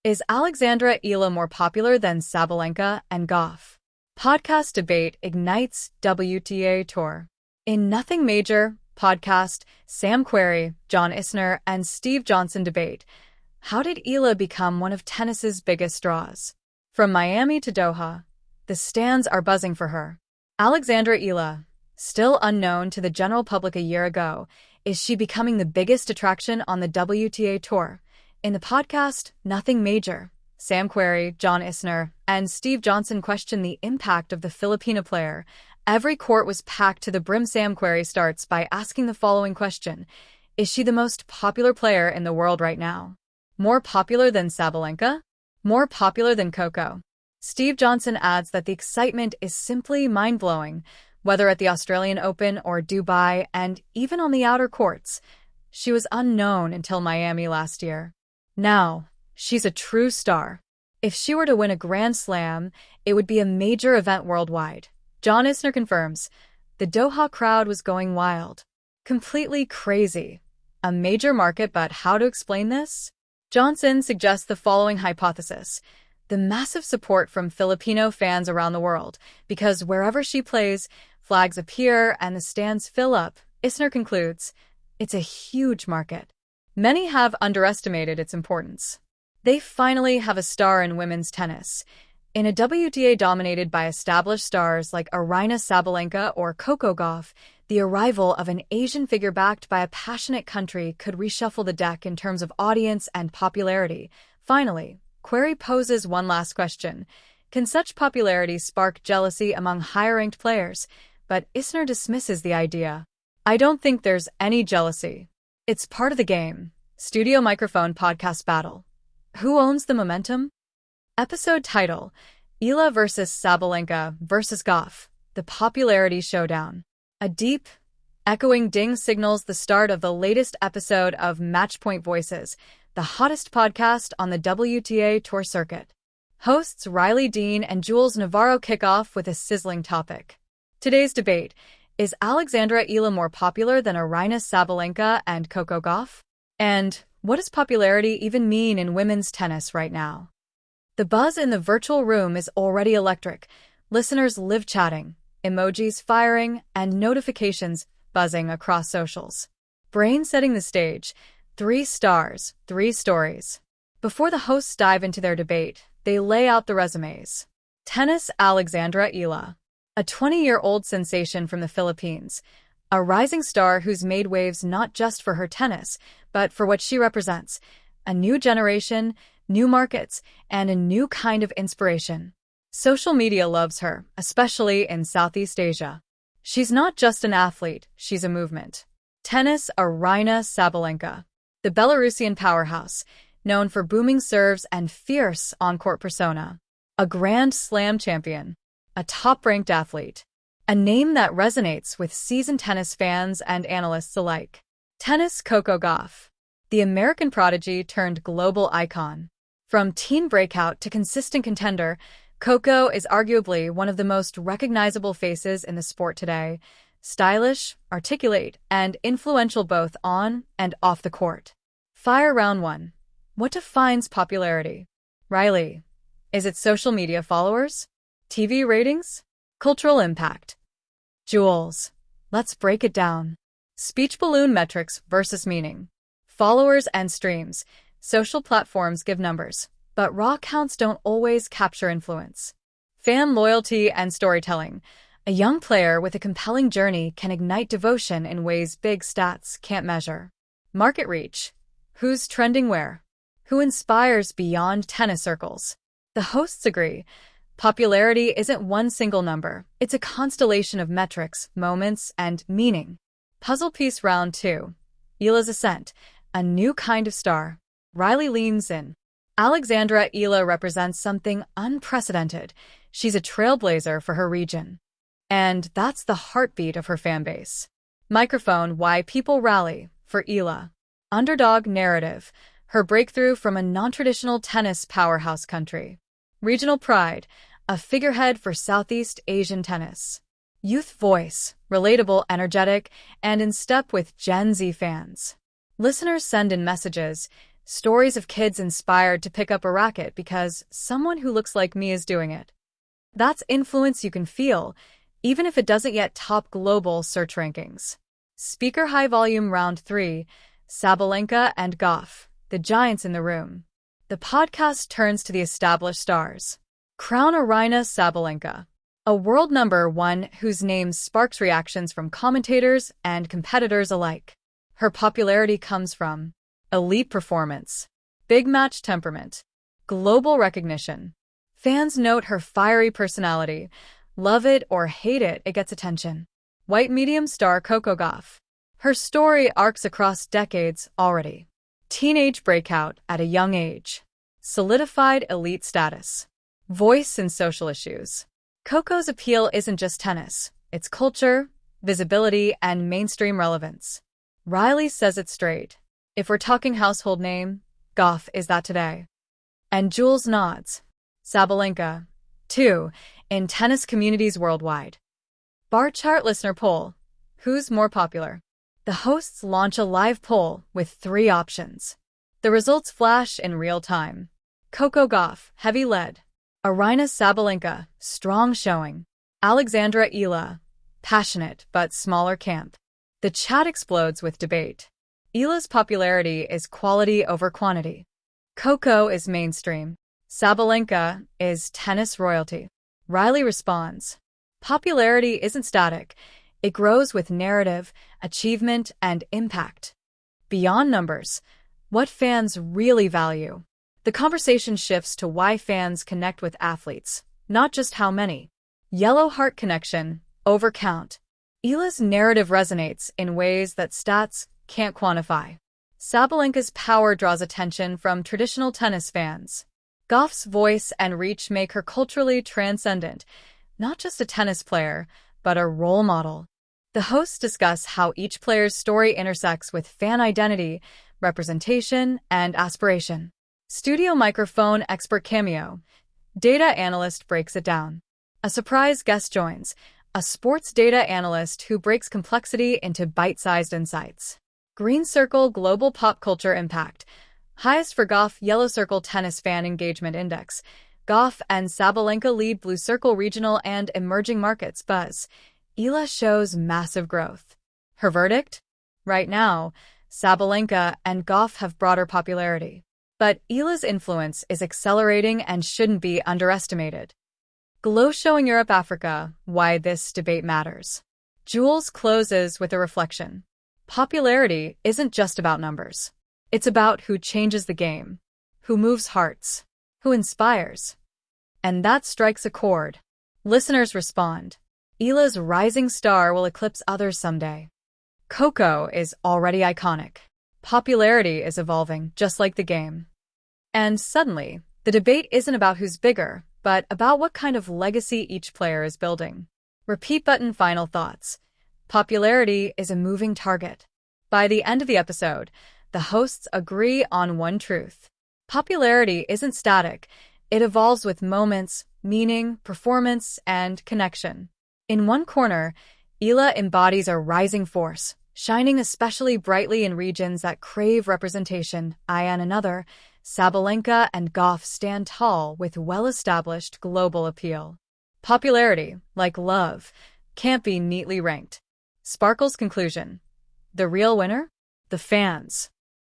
Is Alexandra Eala more popular than Sabalenka and Gauff? Podcast debate ignites WTA tour. In Nothing Major podcast, Sam Querrey, John Isner, and Steve Johnson debate, how did Eala become one of tennis's biggest draws? From Miami to Doha, the stands are buzzing for her. Alexandra Eala, still unknown to the general public a year ago, is she becoming the biggest attraction on the WTA tour? In the podcast, Nothing Major, Sam Querrey, John Isner, and Steve Johnson question the impact of the Filipino player. Every court was packed to the brim. Sam Querrey starts by asking the following question: is she the most popular player in the world right now? More popular than Sabalenka? More popular than Coco? Steve Johnson adds that the excitement is simply mind-blowing, whether at the Australian Open or Dubai, and even on the outer courts. She was unknown until Miami last year. Now, she's a true star. If she were to win a Grand Slam, it would be a major event worldwide. John Isner confirms, the Doha crowd was going wild. Completely crazy. A major market, but how to explain this? Johnson suggests the following hypothesis: the massive support from Filipino fans around the world, because wherever she plays, flags appear and the stands fill up. Isner concludes, it's a huge market. Many have underestimated its importance. They finally have a star in women's tennis. In a WTA dominated by established stars like Aryna Sabalenka or Coco Gauff, the arrival of an Asian figure backed by a passionate country could reshuffle the deck in terms of audience and popularity. Finally, Querrey poses one last question: can such popularity spark jealousy among higher-ranked players? But Isner dismisses the idea. I don't think there's any jealousy. It's part of the game. Studio Microphone Podcast Battle. Who owns the momentum? Episode title: Eala vs. Sabalenka vs. Gauff, the popularity showdown. A deep, echoing ding signals the start of the latest episode of Matchpoint Voices, the hottest podcast on the WTA tour circuit. Hosts Riley Dean and Jules Navarro kick off with a sizzling topic. Today's debate: is Alexandra Eala more popular than Aryna Sabalenka and Coco Gauff? And what does popularity even mean in women's tennis right now? The buzz in the virtual room is already electric. Listeners live chatting, emojis firing, and notifications buzzing across socials. Brain setting the stage. 3 stars, 3 stories. Before the hosts dive into their debate, they lay out the resumes. Tennis: Alexandra Eala, a 20-year-old sensation from the Philippines, a rising star who's made waves not just for her tennis, but for what she represents: a new generation, new markets, and a new kind of inspiration. Social media loves her, especially in Southeast Asia. She's not just an athlete, she's a movement. Tennis: Aryna Sabalenka, the Belarusian powerhouse, known for booming serves and fierce on-court persona. A Grand Slam champion, a top-ranked athlete, a name that resonates with seasoned tennis fans and analysts alike. Tennis: Coco Gauff, the American prodigy turned global icon. From teen breakout to consistent contender, Coco is arguably one of the most recognizable faces in the sport today. Stylish, articulate, and influential both on and off the court. Fire round 1. What defines popularity? Riley: is it social media followers? TV ratings? Cultural impact? Jules: let's break it down. Speech balloon metrics versus meaning. Followers and streams. Social platforms give numbers, but raw counts don't always capture influence. Fan loyalty and storytelling. A young player with a compelling journey can ignite devotion in ways big stats can't measure. Market reach. Who's trending where? Who inspires beyond tennis circles? The hosts agree. Popularity isn't one single number. It's a constellation of metrics, moments, and meaning. Puzzle piece round 2. Eala's ascent. A new kind of star. Riley leans in. Alexandra Eala represents something unprecedented. She's a trailblazer for her region. And that's the heartbeat of her fanbase. Microphone: why people rally for Eala. Underdog narrative. Her breakthrough from a non-traditional tennis powerhouse country. Regional pride. A figurehead for Southeast Asian tennis. Youth voice. Relatable, energetic, and in step with Gen Z fans. Listeners send in messages. Stories of kids inspired to pick up a racket because someone who looks like me is doing it. That's influence you can feel, even if it doesn't yet top global search rankings. Speaker High Volume Round 3, Sabalenka and Gauff, the giants in the room. The podcast turns to the established stars. Crown Aryna Sabalenka, a world number one whose name sparks reactions from commentators and competitors alike. Her popularity comes from elite performance, big match temperament, global recognition. Fans note her fiery personality. Love it or hate it, it gets attention. White medium star Coco Gauff. Her story arcs across decades already. Teenage breakout at a young age. Solidified elite status. Voice in social issues. Coco's appeal isn't just tennis. It's culture, visibility, and mainstream relevance. Riley says it straight. If we're talking household name, Gauff is that today. And Jules nods. Sabalenka, too, in tennis communities worldwide. Bar chart listener poll. Who's more popular? The hosts launch a live poll with 3 options. The results flash in real time. Coco Gauff, heavy lead. Aryna Sabalenka, strong showing. Alexandra Eala, passionate but smaller camp. The chat explodes with debate. Eala's popularity is quality over quantity. Coco is mainstream. Sabalenka is tennis royalty. Riley responds. Popularity isn't static. It grows with narrative, achievement, and impact. Beyond numbers, what fans really value. The conversation shifts to why fans connect with athletes, not just how many. Yellow heart connection, over count. Eala's narrative resonates in ways that stats can't quantify. Sabalenka's power draws attention from traditional tennis fans. Gauff's voice and reach make her culturally transcendent, not just a tennis player, but a role model. The hosts discuss how each player's story intersects with fan identity, representation, and aspiration. Studio microphone expert cameo. Data analyst breaks it down. A surprise guest joins, a sports data analyst who breaks complexity into bite-sized insights. Green circle global pop culture impact. Highest for Gauff, yellow circle tennis fan engagement index. Gauff and Sabalenka lead blue circle regional and emerging markets buzz. Eala shows massive growth. Her verdict? Right now, Sabalenka and Gauff have broader popularity. But Eala's influence is accelerating and shouldn't be underestimated. Glow showing Europe-Africa why this debate matters. Jules closes with a reflection. Popularity isn't just about numbers. It's about who changes the game, who moves hearts, who inspires. And that strikes a chord. Listeners respond. Eala's rising star will eclipse others someday. Coco is already iconic. Popularity is evolving, just like the game. And suddenly, the debate isn't about who's bigger, but about what kind of legacy each player is building. Repeat button final thoughts. Popularity is a moving target. By the end of the episode, the hosts agree on one truth. Popularity isn't static. It evolves with moments, meaning, performance, and connection. In one corner, Eala embodies a rising force, shining especially brightly in regions that crave representation. In another, Sabalenka and Gauff stand tall with well-established global appeal. Popularity, like love, can't be neatly ranked. Sparkle's conclusion. The real winner? The fans.